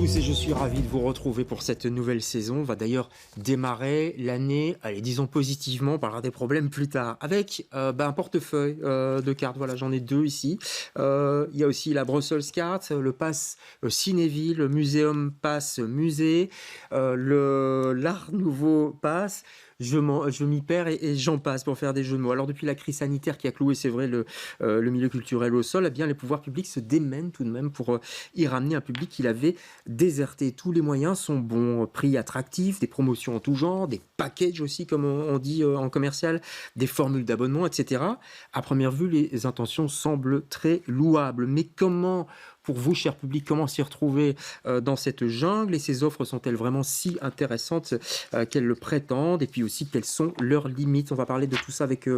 tous et je suis ravi de vous retrouver pour cette nouvelle saison. On va d'ailleurs démarrer l'année, allez, disons positivement, on parlera des problèmes plus tard, avec un portefeuille de cartes. Voilà, j'en ai deux ici. Il y a aussi la Brussels Cards, le Pass Cinéville, le Muséum Pass Musée, l'Art Nouveau Pass. Je m'y perds et j'en passe pour faire des jeux de mots. Alors depuis la crise sanitaire qui a cloué, c'est vrai, le milieu culturel au sol, eh bien les pouvoirs publics se démènent tout de même pour y ramener un public qu'il avait déserté. Tous les moyens sont bons, prix attractifs, des promotions en tout genre, des packages aussi comme on dit en commercial, des formules d'abonnement, etc. À première vue, les intentions semblent très louables. Mais comment, pour vous, cher public, comment s'y retrouver dans cette jungle et ces offres sont-elles vraiment si intéressantes qu'elles le prétendent? Et puis aussi, quelles sont leurs limites? On va parler de tout ça avec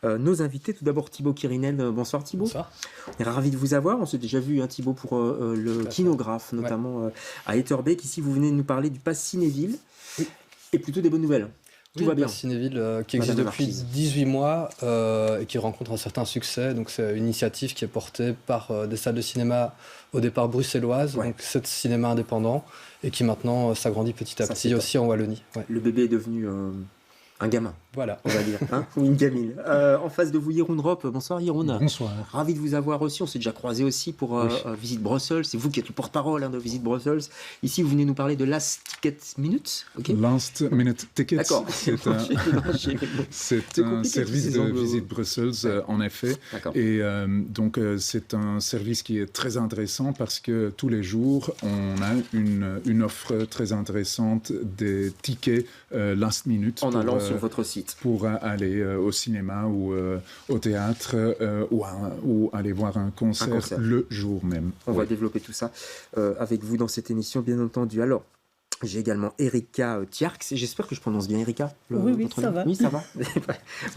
nos invités. Tout d'abord, Thibaut Kirinen. Bonsoir Thibaut. Bonsoir. On est ravi de vous avoir. On s'est déjà vu, Thibaut, pour le Kinographe, notamment à Etterbeek. Ici, vous venez de nous parler du Pass Cinéville. Oui. Et plutôt des bonnes nouvelles. Tout va bien. Le Cinéville qui existe depuis 18 mois et qui rencontre un certain succès. Donc c'est une initiative qui est portée par des salles de cinéma au départ bruxelloises, donc 7 cinémas indépendants et qui maintenant s'agrandit petit à petit aussi en Wallonie. Ouais. Le bébé est devenu un gamin. Voilà. On va dire, ou une gamine. En face de vous, Jeroen Rop. Bonsoir Jeroen. Bonsoir. Ravi de vous avoir aussi. On s'est déjà croisés aussi pour Visite Brussels. C'est vous qui êtes le porte-parole de Visite Brussels. Ici, vous venez nous parler de Last Ticket Minute. Okay. Last Minute Ticket. D'accord. C'est un service de Visite Brussels, en effet. Et donc, c'est un service qui est très intéressant parce que tous les jours, on a une offre très intéressante des tickets last minute. En allant sur votre site. Pour aller au cinéma ou au théâtre ou aller voir un concert le jour même. On va développer tout ça avec vous dans cette émission, bien entendu. Alors, j'ai également Erika Tierks. J'espère que je prononce bien Erika. Oui, ça va. Oui, ça va.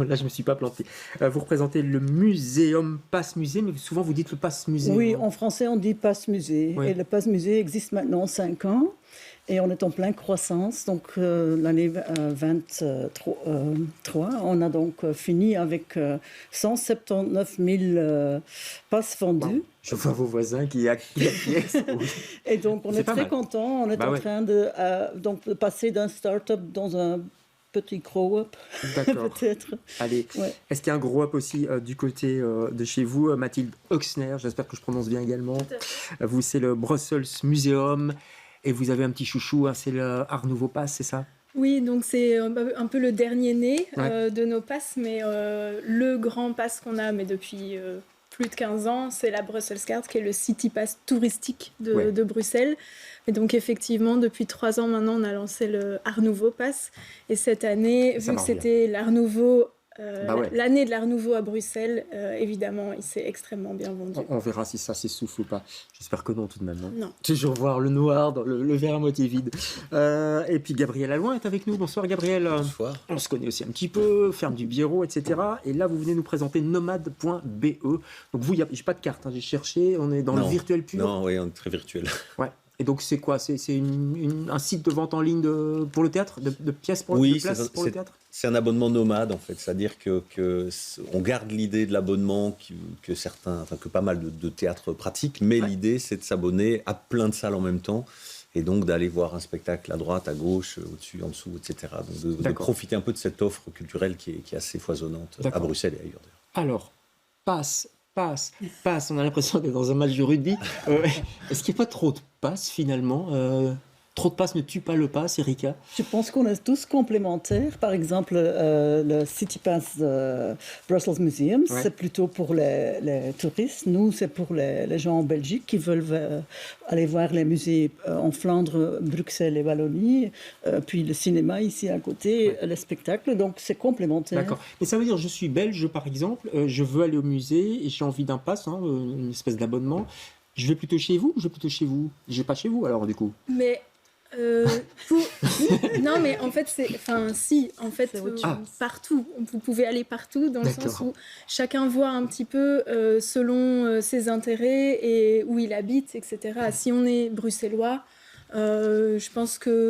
Là, je ne me suis pas planté. Vous représentez le Muséum Pass Musée, mais souvent vous dites le Pass Musée. Oui, en français, on dit Pass Musée. Oui. Et le Pass Musée existe maintenant 5 ans. Et on est en pleine croissance. Donc, l'année 23, on a donc fini avec 179 000 passes vendues. Wow. Je vois vos voisins qui acquiescent. Et donc, on est très contents. On est en train de passer d'un start-up dans un petit grow-up, peut-être. Allez. Ouais. Est-ce qu'il y a un grow-up aussi du côté de chez vous, Mathilde Oxner? J'espère que je prononce bien également. Vous, c'est le Brussels Museum. Et vous avez un petit chouchou, c'est le Art Nouveau Pass, c'est ça? Oui, donc c'est un peu le dernier né de nos passes, mais le grand pass qu'on a mais depuis plus de 15 ans, c'est la Brussels Card, qui est le City Pass touristique de Bruxelles. Et donc effectivement, depuis 3 ans maintenant, on a lancé le Art Nouveau Pass. Et cette année, vu que c'était l'Art Nouveau... l'année de l'Art Nouveau à Bruxelles, évidemment, il s'est extrêmement bien vendu. On verra si ça s'essouffle ou pas. J'espère que non, tout de même. Non. Toujours voir le noir dans le verre à moitié vide. Et puis Gabriel Allouin est avec nous. Bonsoir Gabriel. Bonsoir. On se connaît aussi un petit peu, ferme du Biérot, etc. Et là, vous venez nous présenter nomade.be. Donc vous, j'ai pas de carte, j'ai cherché, on est dans le virtuel pur. Non, oui, on est très virtuel. Ouais. Et donc, c'est quoi? C'est un site de vente en ligne pour le théâtre, de pièces pour, de places pour le théâtre? C'est un abonnement nomade, en fait. C'est-à-dire on garde l'idée de l'abonnement que pas mal de théâtres pratiquent, mais l'idée, c'est de s'abonner à plein de salles en même temps, et donc d'aller voir un spectacle à droite, à gauche, au-dessus, en dessous, etc. Donc de profiter un peu de cette offre culturelle qui est assez foisonnante à Bruxelles et ailleurs. Alors, passe, on a l'impression d'être dans un match de rugby. Est-ce qu'il n'y a pas trop de passes finalement? Trop de passes ne tue pas le pass, Erika? Je pense qu'on est tous complémentaires. Par exemple, le City Pass Brussels Museum, c'est plutôt pour les touristes. Nous, c'est pour les gens en Belgique qui veulent aller voir les musées en Flandre, Bruxelles et Wallonie. Puis le cinéma ici à côté, les spectacles. Donc, c'est complémentaire. D'accord. Mais ça veut dire, je suis belge, par exemple, je veux aller au musée et j'ai envie d'un pass, une espèce d'abonnement. Je vais plutôt chez vous ou je vais plutôt chez vous? Je vais pas chez vous, alors, du coup. Mais... non, mais en fait, partout. Vous pouvez aller partout dans le sens où chacun voit un petit peu selon ses intérêts et où il habite, etc. Si on est bruxellois, Je pense que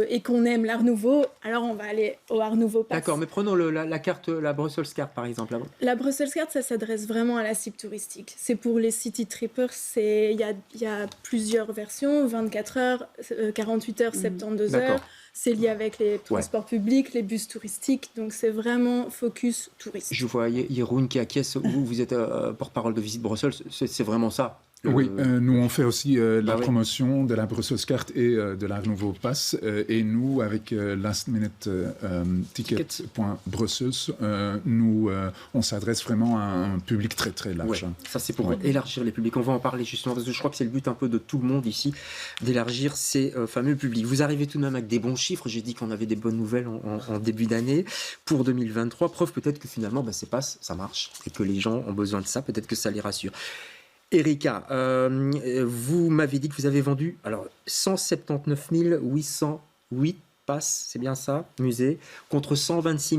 et qu'on aime l'Art Nouveau, alors on va aller au Art Nouveau Pass. D'accord, mais prenons la carte, la Brussels Card par exemple. La Brussels Card, ça s'adresse vraiment à la cible touristique. C'est pour les city trippers. Il y a plusieurs versions, 24 heures, 48 heures, 72 heures. C'est lié avec les transports publics, les bus touristiques. Donc c'est vraiment focus touriste. Je vois Jeroen qui acquiesce. Vous êtes porte-parole de Visite Bruxelles. C'est vraiment ça. Oui, nous on fait aussi la promotion de la Brussels Card et de l'Art Nouveau Pass. Et nous, avec lastminuteticket.brussels, on s'adresse vraiment à un public très très large. Ça c'est pour élargir les publics. On va en parler justement parce que je crois que c'est le but un peu de tout le monde ici, d'élargir ces fameux publics. Vous arrivez tout de même avec des bons chiffres. J'ai dit qu'on avait des bonnes nouvelles en début d'année pour 2023. Preuve peut-être que finalement ça marche et que les gens ont besoin de ça. Peut-être que ça les rassure. Erika, vous m'avez dit que vous avez vendu 179 808 passes, c'est bien ça, musée, contre 126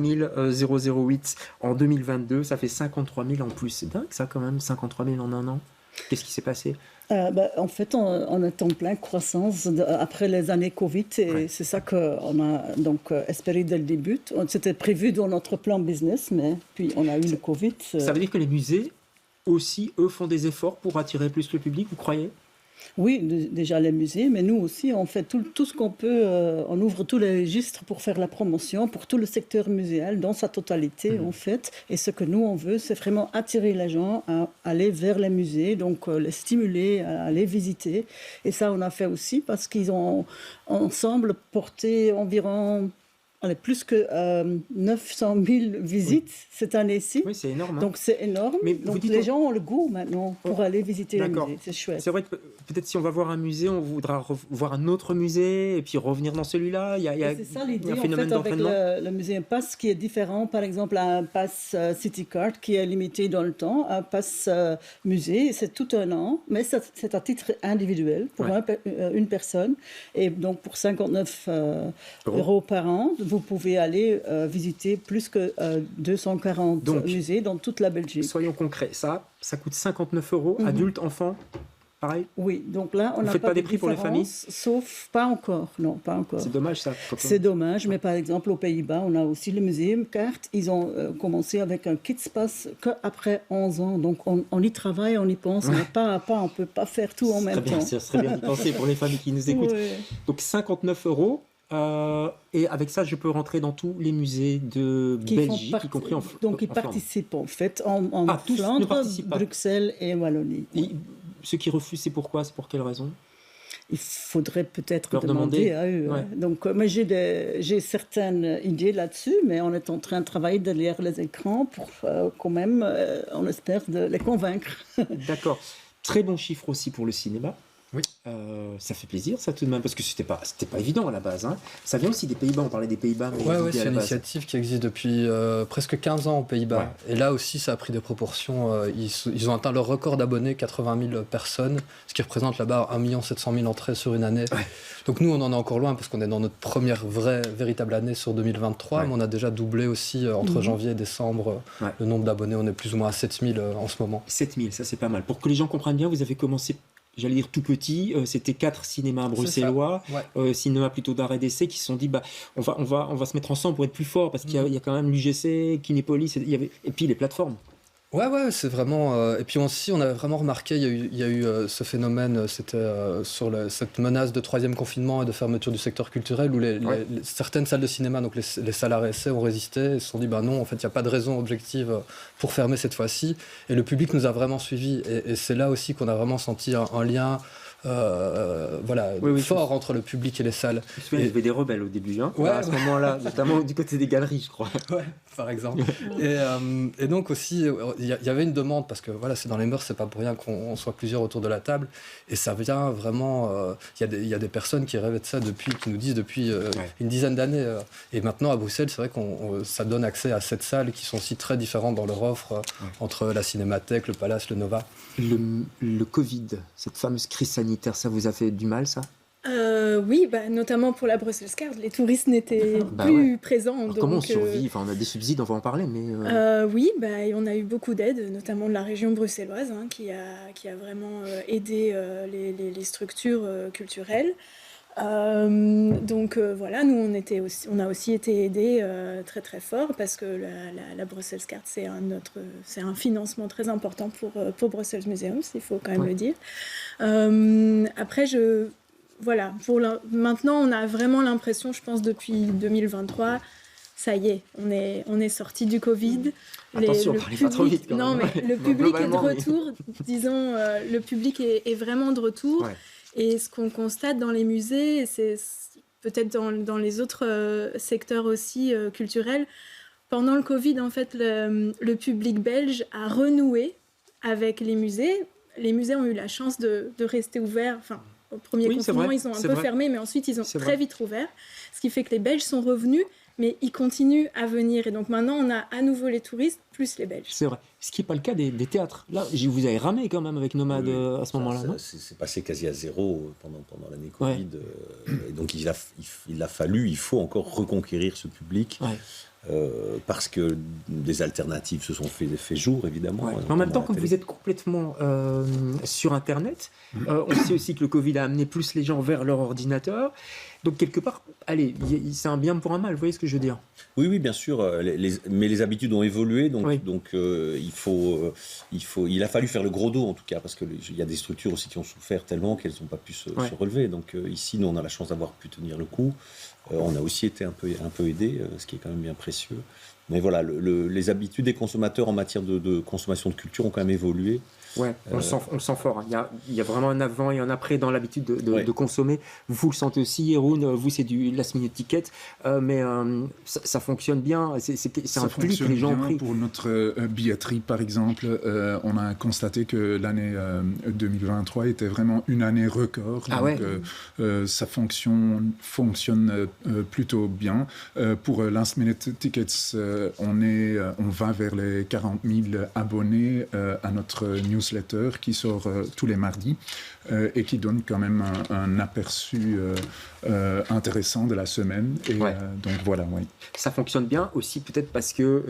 008 en 2022. Ça fait 53 000 en plus. C'est dingue ça quand même, 53 000 en un an. Qu'est-ce qui s'est passé ? En fait, on est en pleine croissance après les années Covid et c'est ça qu'on a donc espéré dès le début. C'était prévu dans notre plan business, mais puis on a eu le Covid. Ça veut dire que les musées aussi, eux, font des efforts pour attirer plus le public, vous croyez ? Oui, déjà les musées, mais nous aussi, on fait tout ce qu'on peut. On ouvre tous les registres pour faire la promotion pour tout le secteur muséal dans sa totalité, en fait. Et ce que nous, on veut, c'est vraiment attirer les gens à aller vers les musées, donc les stimuler à aller visiter. Et ça, on a fait aussi parce qu'ils ont ensemble porté environ... plus que 900 000 visites cette année-ci. Oui, c'est énorme. Donc, c'est énorme. Mais donc, les gens ont le goût maintenant pour aller visiter les musées. C'est chouette. C'est vrai que peut-être si on va voir un musée, on voudra voir un autre musée et puis revenir dans celui-là. C'est ça l'idée, en fait, avec le musée Pass qui est différent. Par exemple, un Pass City Card qui est limité dans le temps. Un Pass musée, c'est tout un an, mais c'est à titre individuel pour une personne. Et donc, pour 59 euros par an, vous pouvez aller visiter plus que 240 musées dans toute la Belgique. Soyons concrets, ça coûte 59 euros, adultes, enfants, pareil ? Oui, donc là, on n'a pas des prix pour les familles ? Sauf, pas encore, non, pas encore. C'est dommage ça. C'est dommage, mais par exemple, aux Pays-Bas, on a aussi le Museum Card. Ils ont commencé avec un Kids Pass qu'après 11 ans. Donc, on y travaille, on y pense, mais pas à pas, on ne peut pas faire tout en même temps. Ça serait bien d'y penser pour les familles qui nous écoutent. Donc, 59 euros. Et avec ça, je peux rentrer dans tous les musées de Belgique, y compris en Flandre. Donc, ils participent en fait en Flandre, Bruxelles et Wallonie. Ceux qui refusent, c'est pourquoi ? C'est pour quelle raison ? Il faudrait peut-être demander à eux. Donc, moi, j'ai certaines idées là-dessus, mais on est en train de travailler derrière les écrans pour quand même, on espère, de les convaincre. D'accord. Très bon chiffre aussi pour le cinéma. Oui. Ça fait plaisir, ça tout de même, parce que c'était pas évident à la base. Hein. Ça vient aussi des Pays-Bas, on parlait des Pays-Bas. Oui, c'est une initiative qui existe depuis presque 15 ans aux Pays-Bas. Ouais. Et là aussi, ça a pris des proportions. Ils ont atteint leur record d'abonnés, 80 000 personnes, ce qui représente là-bas 1 700 000 entrées sur une année. Ouais. Donc nous, on en est encore loin, parce qu'on est dans notre première véritable année sur 2023, mais on a déjà doublé aussi entre janvier et décembre le nombre d'abonnés. On est plus ou moins à 7 000 en ce moment. 7 000, ça c'est pas mal. Pour que les gens comprennent bien, vous avez commencé... J'allais dire tout petit, c'était 4 cinémas bruxellois, cinémas plutôt d'art et d'essai, qui se sont dit on va se mettre ensemble pour être plus fort, parce qu'il y a quand même l'UGC, Kinépolis, et puis les plateformes. Ouais, c'est vraiment... et puis aussi, on avait vraiment remarqué, il y a eu ce phénomène, c'était sur cette menace de 3e confinement et de fermeture du secteur culturel, où certaines salles de cinéma, donc les salles à essai, ont résisté, et se sont dit, non, en fait, il n'y a pas de raison objective pour fermer cette fois-ci. Et le public nous a vraiment suivis. Et c'est là aussi qu'on a vraiment senti un lien... fort entre le public et les salles. Je me souviens, il y avait des rebelles au début, à ce moment-là, notamment du côté des galeries, je crois. Ouais, par exemple. Et donc aussi, il y avait une demande, parce que c'est dans les mœurs, c'est pas pour rien qu'on soit plusieurs autour de la table, et ça vient vraiment... Il y a des personnes qui rêvaient de ça qui nous disent depuis une dizaine d'années. Et maintenant, à Bruxelles, c'est vrai que ça donne accès à 7 salles qui sont aussi très différentes dans leur offre, entre la Cinémathèque, le Palace, le Nova. Le Covid, cette fameuse crise sanitaire, ça vous a fait du mal, ça ? Oui, notamment pour la Brussels Card, les touristes n'étaient plus présents. Alors, comment on survit ? On a des subsides, on va en parler, mais... Oui, on a eu beaucoup d'aide, notamment de la région bruxelloise, qui a vraiment aidé les structures culturelles. Donc voilà, nous on a aussi été aidés très très fort parce que la Brussels Card c'est un financement très important pour Brussels Museums, il faut quand même le dire. Après voilà, maintenant on a vraiment l'impression, je pense depuis 2023, ça y est, on est sorti du Covid. Attention, parlez pas trop vite quand même. Non, mais le public est de retour, disons, le public est vraiment de retour. Ouais. Et ce qu'on constate dans les musées, c'est peut-être dans les autres secteurs aussi culturels, pendant le Covid, en fait, le public belge a renoué avec les musées. Les musées ont eu la chance de rester ouverts. Enfin, au premier confinement, ils ont un peu fermé, mais ensuite, ils ont très vite rouvert. Ce qui fait que les Belges sont revenus, mais ils continuent à venir. Et donc maintenant, on a à nouveau les touristes plus les Belges. C'est vrai. Ce qui n'est pas le cas des théâtres. Là, vous avez ramé quand même avec Nomade à ce moment-là, non ? C'est passé quasi à zéro pendant l'année Covid. Ouais. Et donc il faut encore reconquérir ce public. Ouais. Parce que des alternatives se sont fait jour, évidemment. Ouais. En même temps, comme vous êtes complètement sur Internet, on sait aussi que le Covid a amené plus les gens vers leur ordinateur. Donc, quelque part, allez, c'est un bien pour un mal, vous voyez ce que je veux dire ? Oui, bien sûr, mais les habitudes ont évolué, donc il a fallu faire le gros dos, en tout cas, parce qu'il y a des structures aussi qui ont souffert tellement qu'elles n'ont pas pu se relever. Donc ici, nous, on a la chance d'avoir pu tenir le coup. On a aussi été un peu aidés, ce qui est quand même bien précieux. Mais voilà, les habitudes des consommateurs en matière de consommation de culture ont quand même évolué. Ouais, on le sent fort. Hein. Il y a vraiment un avant et un après dans l'habitude de consommer. Vous le sentez aussi, Jeroen. Vous, c'est du last minute ticket, mais ça fonctionne bien. C'est un flux que les gens ont pris. Pour notre billetterie, par exemple, on a constaté que l'année 2023 était vraiment une année record. Donc, ça fonctionne plutôt bien. Pour last minute tickets, on va vers les 40 000 abonnés à notre newsletter qui sort tous les mardis et qui donne quand même un aperçu intéressant de la semaine. Et donc voilà, Ça fonctionne bien aussi peut-être parce que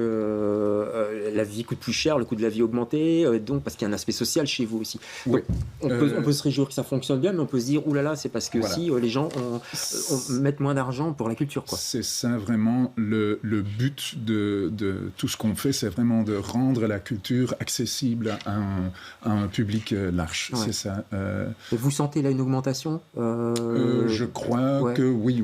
la vie coûte plus cher, le coût de la vie a augmenté, donc parce qu'il y a un aspect social chez vous aussi. Donc, on peut se réjouir que ça fonctionne bien, mais on peut se dire, oulala, c'est parce que aussi les gens mettent moins d'argent pour la culture. Quoi. C'est ça vraiment le but de tout ce qu'on fait, c'est vraiment de rendre la culture accessible à un public large. Ouais. C'est ça. Vous sentez là une augmentation Je crois que oui.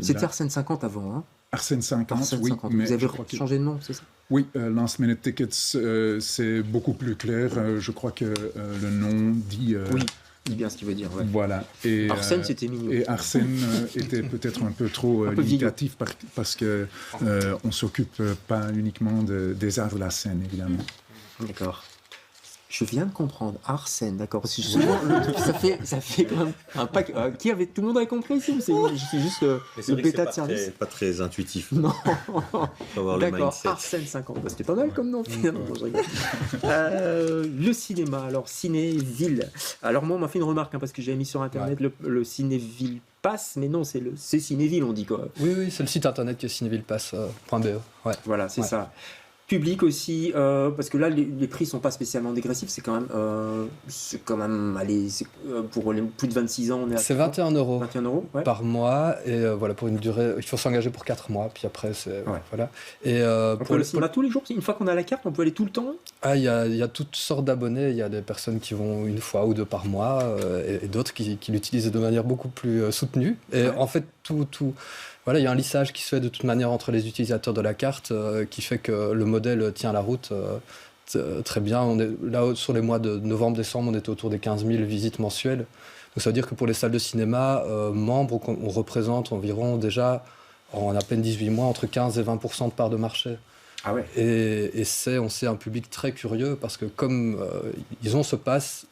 C'était Arsène 50 avant, hein. Arsène 50, oui. 50. Mais vous avez changé de nom, c'est ça ? Oui, Last Minute Tickets, c'est beaucoup plus clair. Je crois que le nom dit... Oui, dit bien ce qu'il veut dire. Ouais. Voilà. Et, Arsène, c'était mignon. Et Arsène était peut-être un peu trop limitatif parce qu'on ne s'occupe pas uniquement des arts de la scène, évidemment. D'accord. Je viens de comprendre. Arsène, d'accord. Parce que justement, ça fait quand même un pack. Tout le monde avait compris ici ou c'est juste le bêta de service pas très intuitif. Non. D'accord. Arsène 50. C'était pas mal comme nom finalement. Le cinéma. Alors, Cinéville. Alors, moi, on m'a fait une remarque parce que j'avais mis sur Internet le Cinéville Pass, mais non, c'est Cinéville, on dit quoi. Oui, c'est le site internet qui est cinévillepass.be. Voilà, c'est ça. Public aussi, parce que là les prix sont pas spécialement dégressifs, c'est quand même allez, pour les plus de 26 ans on est à c'est 21 € par mois et voilà, pour une durée, il faut s'engager pour 4 mois, puis après c'est voilà. Et on peut aller tous les jours, une fois qu'on a la carte, on peut aller tout le temps. Il y a toutes sortes d'abonnés, il y a des personnes qui vont une fois ou deux par mois et d'autres qui l'utilisent de manière beaucoup plus soutenue. Et en fait tout voilà, il y a un lissage qui se fait de toute manière entre les utilisateurs de la carte qui fait que le modèle tient la route très bien. On est là sur les mois de novembre-décembre, on était autour des 15 000 visites mensuelles. Donc ça veut dire que pour les salles de cinéma, membres, on représente environ déjà en à peine 18 mois entre 15 et 20% de part de marché. Ah ouais. Et on sait un public très curieux parce que comme ils ont ce pass,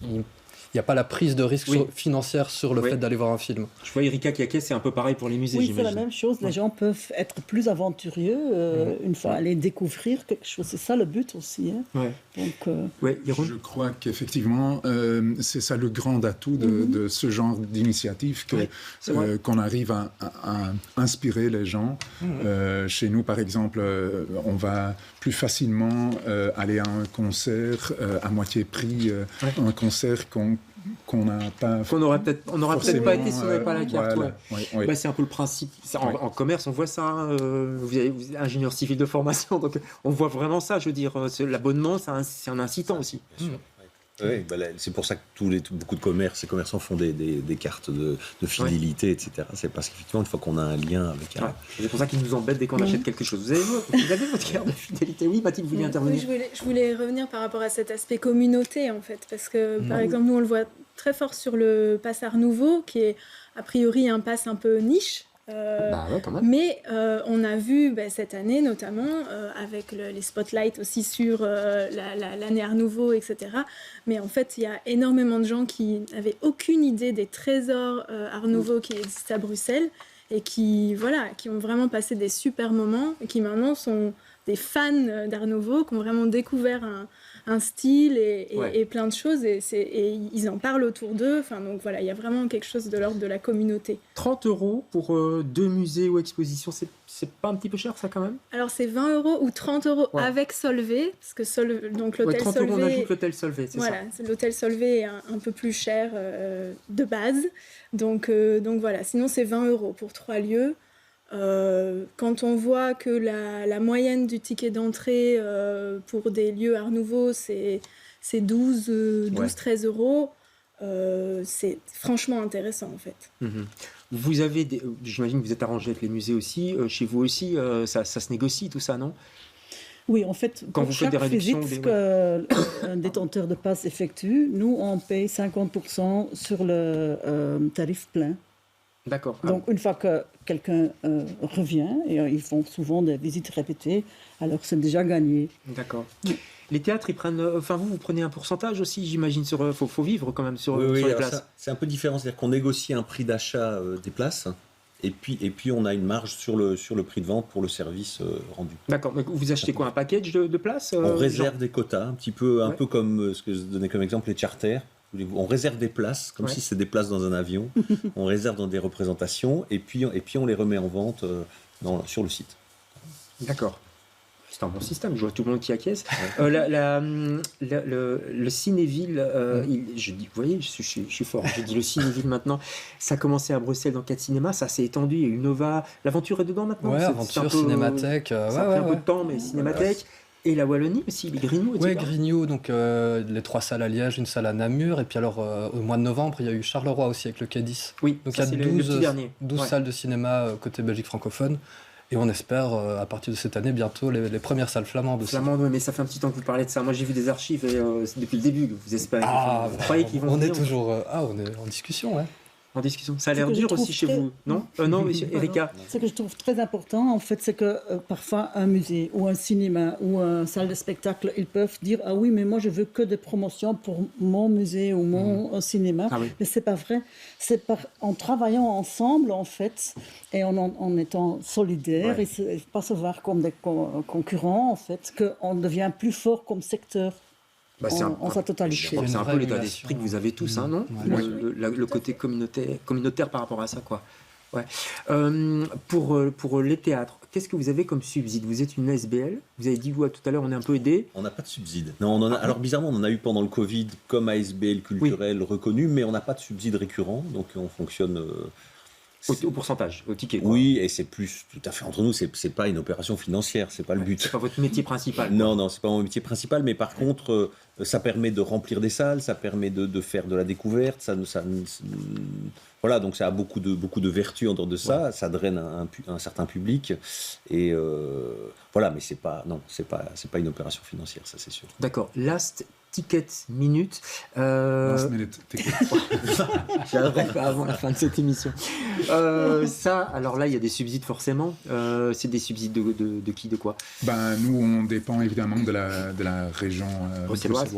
il n'y a pas la prise de risque financière sur le fait d'aller voir un film. Je vois Erika Kiaké, c'est un peu pareil pour les musées, j'imagine. Oui, c'est la même chose. Les gens peuvent être plus aventurieux une fois aller découvrir quelque chose. C'est ça le but aussi. Hein. Donc, je crois qu'effectivement, c'est ça le grand atout de ce genre d'initiative, qu'on arrive à inspirer les gens. Chez nous, par exemple, on va plus facilement aller à un concert à moitié prix, un concert qu'on n'a pas. On n'aurait peut-être pas été si on n'avait pas la carte. Voilà. Ouais. Bah, c'est un peu le principe. En commerce, on voit ça. Hein, vous êtes ingénieur civil de formation, donc on voit vraiment ça. Je veux dire, l'abonnement, c'est un incitant aussi. Oui, c'est pour ça que beaucoup de commerçants font des cartes de fidélité, etc. C'est parce qu'effectivement, une fois qu'on a un lien avec un... C'est pour ça qu'ils nous embêtent dès qu'on achète quelque chose. Vous avez votre carte de fidélité? Oui, Mathilde, vous vouliez intervenir? Oui, je voulais revenir par rapport à cet aspect communauté, en fait. Parce que, par exemple, nous, on le voit très fort sur le pass Art Nouveau, qui est a priori un pass un peu niche. Quand même. Mais on a vu cette année notamment avec les spotlights aussi sur l'année Art Nouveau, etc. Mais en fait, il y a énormément de gens qui n'avaient aucune idée des trésors Art Nouveau qui existent à Bruxelles et qui ont vraiment passé des super moments et qui maintenant sont des fans d'Art Nouveau, qui ont vraiment découvert un style et plein de choses et ils en parlent autour d'eux. Enfin, donc voilà, il y a vraiment quelque chose de l'ordre de la communauté. 30 € pour 2 musées ou expositions, c'est pas un petit peu cher ça quand même? Alors c'est 20 € ou 30 € avec Solvay, parce que donc l'hôtel 30 Solvay... 30 € on ajoute l'hôtel Solvay, c'est ça. Voilà, l'hôtel Solvay est un peu plus cher de base. Donc voilà, sinon c'est 20 € pour 3 lieux. Quand on voit que la moyenne du ticket d'entrée pour des lieux Art Nouveau, c'est 12-13 €, c'est franchement intéressant en fait. Vous avez j'imagine que vous êtes arrangé avec les musées aussi. Chez vous aussi, ça se négocie tout ça, non? Oui, en fait, quand pour vous faites chaque des réductions, visite qu'un détenteur de passe effectue, nous, on paye 50% sur le tarif plein. D'accord. Donc, une fois que quelqu'un revient, et ils font souvent des visites répétées, alors c'est déjà gagné. D'accord. Les théâtres, ils prennent... Enfin, vous prenez un pourcentage aussi, j'imagine, sur... Faut vivre quand même sur les places. C'est un peu différent, c'est-à-dire qu'on négocie un prix d'achat des places, et puis on a une marge sur le prix de vente pour le service rendu. D'accord. Mais vous achetez quoi, un package de places On réserve des quotas, un peu comme ce que je donnais comme exemple, les charters. On réserve des places, comme si c'était des places dans un avion. On réserve dans des représentations et puis on les remet en vente sur le site. D'accord. C'est un bon système, je vois tout le monde qui acquiesce. Le Cinéville, je dis, vous voyez, je suis fort, je dis le Cinéville maintenant, ça a commencé à Bruxelles dans 4 cinémas, ça s'est étendu, il y a eu Nova, l'aventure est dedans maintenant? Ouais, aventure, cinémathèque. Ça a pris un peu de temps, mais cinémathèque. Et la Wallonie aussi, les Grignoux. Oui, Grignoux, donc les 3 salles à Liège, une salle à Namur, et puis alors au mois de novembre, il y a eu Charleroi aussi avec le Quai 10. Oui, donc il y a 12 salles de cinéma côté Belgique francophone, et on espère à partir de cette année bientôt les premières salles flamandes aussi. Flamandes, oui, mais ça fait un petit temps que vous parlez de ça. Moi j'ai vu des archives et c'est depuis le début que vous espérez. Vous croyez qu'ils vont venir, est toujours... on est en discussion, ouais. En discussion. Ça a l'air dur aussi chez vous, non? Non, monsieur Erika. Ce que je trouve très important, en fait, c'est que parfois un musée ou un cinéma ou une salle de spectacle, ils peuvent dire « Ah oui, mais moi je veux que des promotions pour mon musée ou mon cinéma. Ah oui. » Mais c'est pas vrai. C'est en travaillant ensemble, en fait, et en étant solidaires, et pas se voir comme des concurrents, en fait, qu'on devient plus fort comme secteur. En sa totalité. C'est un peu l'état d'esprit que vous avez tous, hein, non? Le côté communautaire par rapport à ça, quoi. Ouais. Pour les théâtres, qu'est-ce que vous avez comme subside? Vous êtes une ASBL? Vous avez dit, tout à l'heure, on est un peu aidé. On n'a pas de subside. Non, alors bizarrement, on en a eu pendant le Covid comme ASBL culturel reconnu, mais on n'a pas de subside récurrent, donc on fonctionne... Au pourcentage, au ticket. Quoi. Oui, et c'est plus, tout à fait entre nous, c'est pas une opération financière, c'est pas le but. C'est pas votre métier principal. Non, c'est pas mon métier principal, mais par contre, ça permet de remplir des salles, ça permet de faire de la découverte, voilà, donc ça a beaucoup de vertus en dehors de ça, ça draine un certain public, et voilà, mais c'est pas une opération financière, ça c'est sûr. D'accord. Last Ticket Minute. Last Minute Ticket. J'arriverai pas avant la fin de cette émission. Alors là, il y a des subsides forcément. C'est des subsides de qui, de quoi? Nous, on dépend évidemment de la région bruxelloise.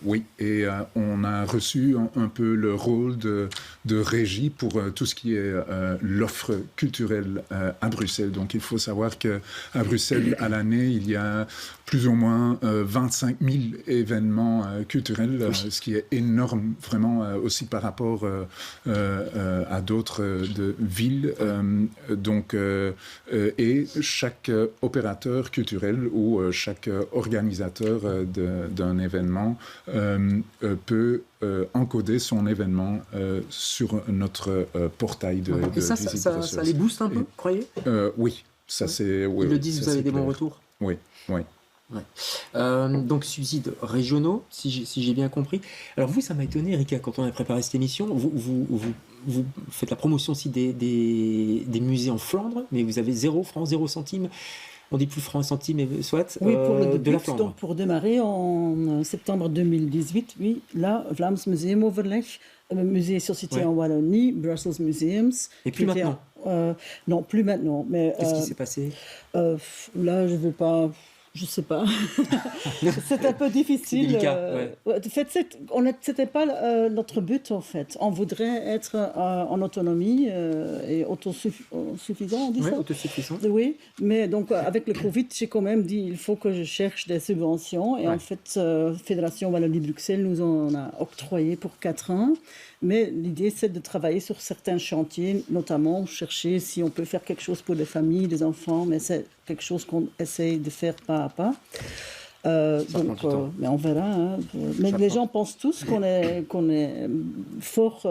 Oui, et on a reçu un peu le rôle de régie pour tout ce qui est l'offre culturelle à Bruxelles. Donc il faut savoir qu'à Bruxelles, à l'année, il y a plus ou moins 25 35 000 événements culturels, ce qui est énorme vraiment aussi par rapport à d'autres villes. Et chaque opérateur culturel ou chaque organisateur d'un événement peut encoder son événement sur notre portail de Visit Brussels. Ça les booste un peu, croyez? Oui, ça c'est... Oui, ils le disent, vous avez des bons retours? Oui, oui. Ouais. Donc subsides régionaux, si j'ai bien compris. Alors vous, ça m'a étonné, Erika, quand on a préparé cette émission, vous faites la promotion aussi des musées en Flandre, mais vous avez 0 francs, 0 centimes. On dit plus francs et centimes, mais soit oui, pour le début, de la Flandre. Donc pour démarrer en septembre 2018, oui, là, Vlaams Museumoverleg, musée société en Wallonie, Brussels Museums. Et plus maintenant non, plus maintenant. Qu'est-ce qui s'est passé? Là, je ne veux pas... Je ne sais pas. C'est un peu difficile. C'est délicat, En fait, c'était pas notre but, en fait. On voudrait être en autonomie et autosuffisant, on dit ça? Autosuffisant. Oui, mais donc avec le Covid, j'ai quand même dit il faut que je cherche des subventions. Et en fait, Fédération Wallonie-Bruxelles nous en a octroyé pour 4 ans. Mais l'idée, c'est de travailler sur certains chantiers, notamment chercher si on peut faire quelque chose pour les familles, les enfants, mais c'est quelque chose qu'on essaye de faire pas à pas. Mais on verra. Hein. Mais les gens pensent tous qu'on est fort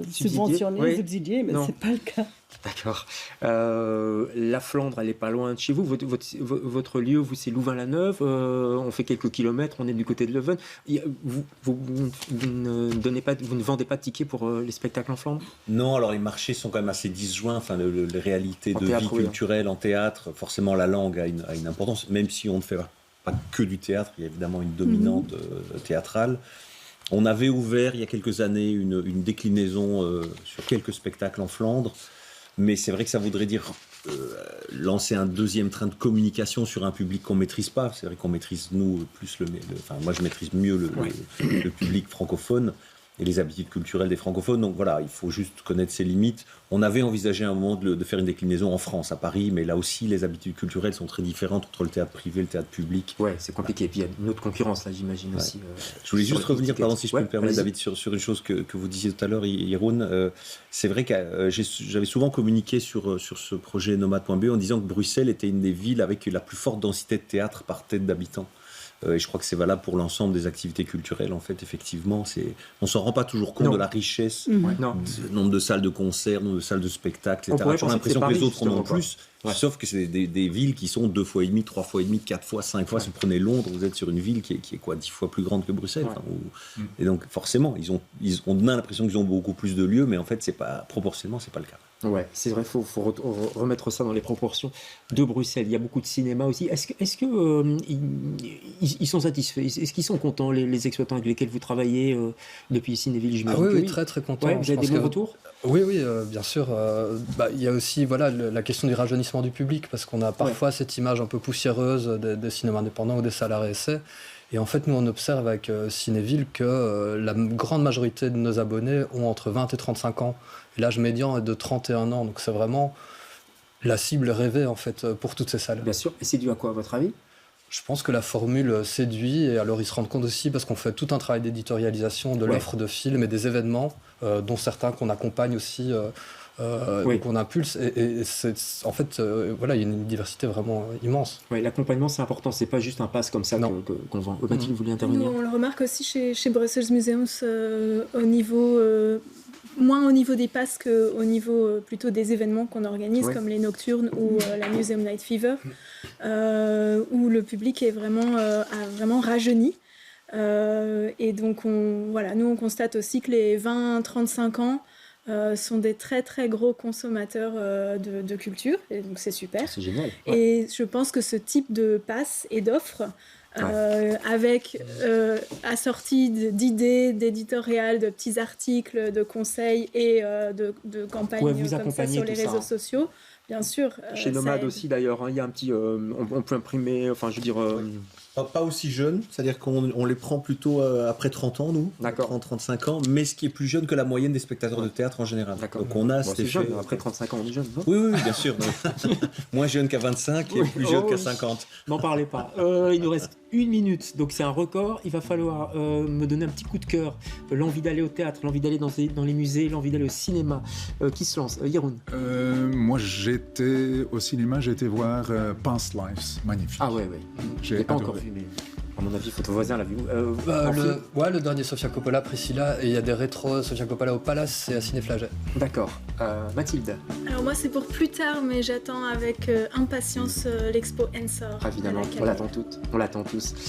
subventionné, subsidié, mais ce n'est pas le cas. D'accord. La Flandre, elle n'est pas loin de chez vous. Votre lieu, c'est Louvain-la-Neuve. On fait quelques kilomètres. On est du côté de Leuven. Vous ne vendez pas de tickets pour les spectacles en Flandre? Non, alors les marchés sont quand même assez disjoints. Enfin, les réalités de vie culturelle en théâtre, forcément la langue a une importance, même si on ne fait pas que du théâtre. Il y a évidemment une dominante théâtrale. On avait ouvert il y a quelques années une déclinaison sur quelques spectacles en Flandre. Mais c'est vrai que ça voudrait dire lancer un deuxième train de communication sur un public qu'on ne maîtrise pas. C'est vrai qu'on maîtrise, nous, plus moi, je maîtrise mieux le public francophone et les habitudes culturelles des francophones. Donc voilà, il faut juste connaître ses limites. On avait envisagé à un moment de faire une déclinaison en France, à Paris, mais là aussi, les habitudes culturelles sont très différentes entre le théâtre privé et le théâtre public. Ouais, c'est compliqué. Et puis il y a une autre concurrence, là, j'imagine aussi. Je voulais juste revenir, pardon, si je peux me permettre, David, sur une chose que vous disiez tout à l'heure, Jeroen. C'est vrai que j'avais souvent communiqué sur ce projet Nomade.be en disant que Bruxelles était une des villes avec la plus forte densité de théâtre par tête d'habitants. Et je crois que c'est valable pour l'ensemble des activités culturelles. En fait, effectivement, on ne s'en rend pas toujours compte de la richesse, du nombre de salles de concert, nombre de salles de spectacle, etc. J'ai l'impression que les autres en ont plus, sauf que c'est des villes qui sont 2 fois et demi, 3 fois et demi, 4 fois, 5 fois. Si vous prenez Londres, vous êtes sur une ville qui est quoi, 10 fois plus grande que Bruxelles. Et donc, forcément, on a l'impression qu'ils ont beaucoup plus de lieux, mais en fait, proportionnellement, ce n'est pas le cas. Ouais, c'est vrai, il faut remettre ça dans les proportions de Bruxelles. Il y a beaucoup de cinéma aussi. Est-ce que ils sont satisfaits? Est-ce qu'ils sont contents, les exploitants avec lesquels vous travaillez depuis Cinéville, j'imagine? Oui, très très contents. Vous avez des bons retours? Oui, bien sûr. Il y a aussi la question du rajeunissement du public, parce qu'on a parfois cette image un peu poussiéreuse des cinémas indépendants ou des salles à essai. Et en fait, nous, on observe avec Cinéville que la grande majorité de nos abonnés ont entre 20 et 35 ans. Et l'âge médian est de 31 ans. Donc, c'est vraiment la cible rêvée, en fait, pour toutes ces salles. Bien sûr. Et c'est dû à quoi, à votre avis? Je pense que la formule séduit. Et alors, ils se rendent compte aussi, parce qu'on fait tout un travail d'éditorialisation de l'offre de films et des événements, dont certains qu'on accompagne aussi, qu'on impulse. Et en fait, il y a une diversité vraiment immense. Oui, l'accompagnement, c'est important. C'est pas juste un pass comme ça qu'on vend. Mathilde, vous voulez intervenir? On le remarque aussi chez Brussels Museums au niveau... moins au niveau des passes qu'au niveau plutôt des événements qu'on organise, comme les Nocturnes ou la Museum Night Fever, où le public est a vraiment rajeuni. Et donc, nous, on constate aussi que les 20-35 ans sont des très, très gros consommateurs de culture. Et donc, c'est super. C'est génial. Et je pense que ce type de passe et d'offres, avec assorti d'idées, d'éditorial, de petits articles, de conseils et de campagnes comme ça sur les réseaux sociaux. Bien sûr. Chez Nomade aussi d'ailleurs, il y a un petit... on peut imprimer, Pas aussi jeune, c'est-à-dire qu'on les prend plutôt après 30 ans, nous, 30-35 ans, mais ce qui est plus jeune que la moyenne des spectateurs de théâtre en général. Donc on a cet effet... jeune, après 35 ans, on est jeune, non? Oui, bien sûr. Moins jeune qu'à 25 et plus jeune qu'à 50. N'en parlez pas. Il nous reste 1 minute, donc c'est un record. Il va falloir me donner un petit coup de cœur, l'envie d'aller au théâtre, l'envie d'aller dans les musées, l'envie d'aller au cinéma. Qui se lance? Jeroen. Moi, j'étais au cinéma, j'ai été voir Past Lives, magnifique. Ah ouais. Je l'ai pas encore vu, mais à mon avis, votre voisin l'a vu. Le dernier Sofia Coppola, Priscilla, et il y a des rétros Sofia Coppola au Palace et à Ciné-Flaget. D'accord. Mathilde. Alors moi, c'est pour plus tard, mais j'attends avec impatience l'expo Ensor. Évidemment, on l'attend tous.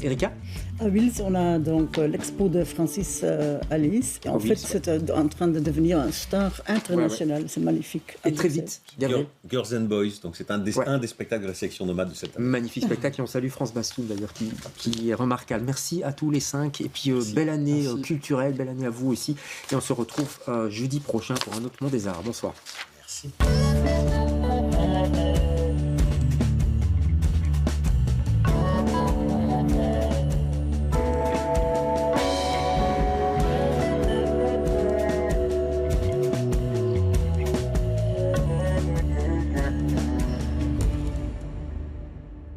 Erika? À Wills, on a donc l'expo de Francis Alice. Et en fait, c'est en train de devenir un star international. C'est magnifique. Et très vite. Girls and Boys, donc c'est un des spectacles de la sélection nomade de cette année. Magnifique spectacle. Et on salue France Bastoun d'ailleurs, qui est remarquable. Merci à tous les 5. Et puis, belle année culturelle, belle année à vous aussi. Et on se retrouve jeudi prochain pour un autre Monde des Arts. Bonsoir. Merci.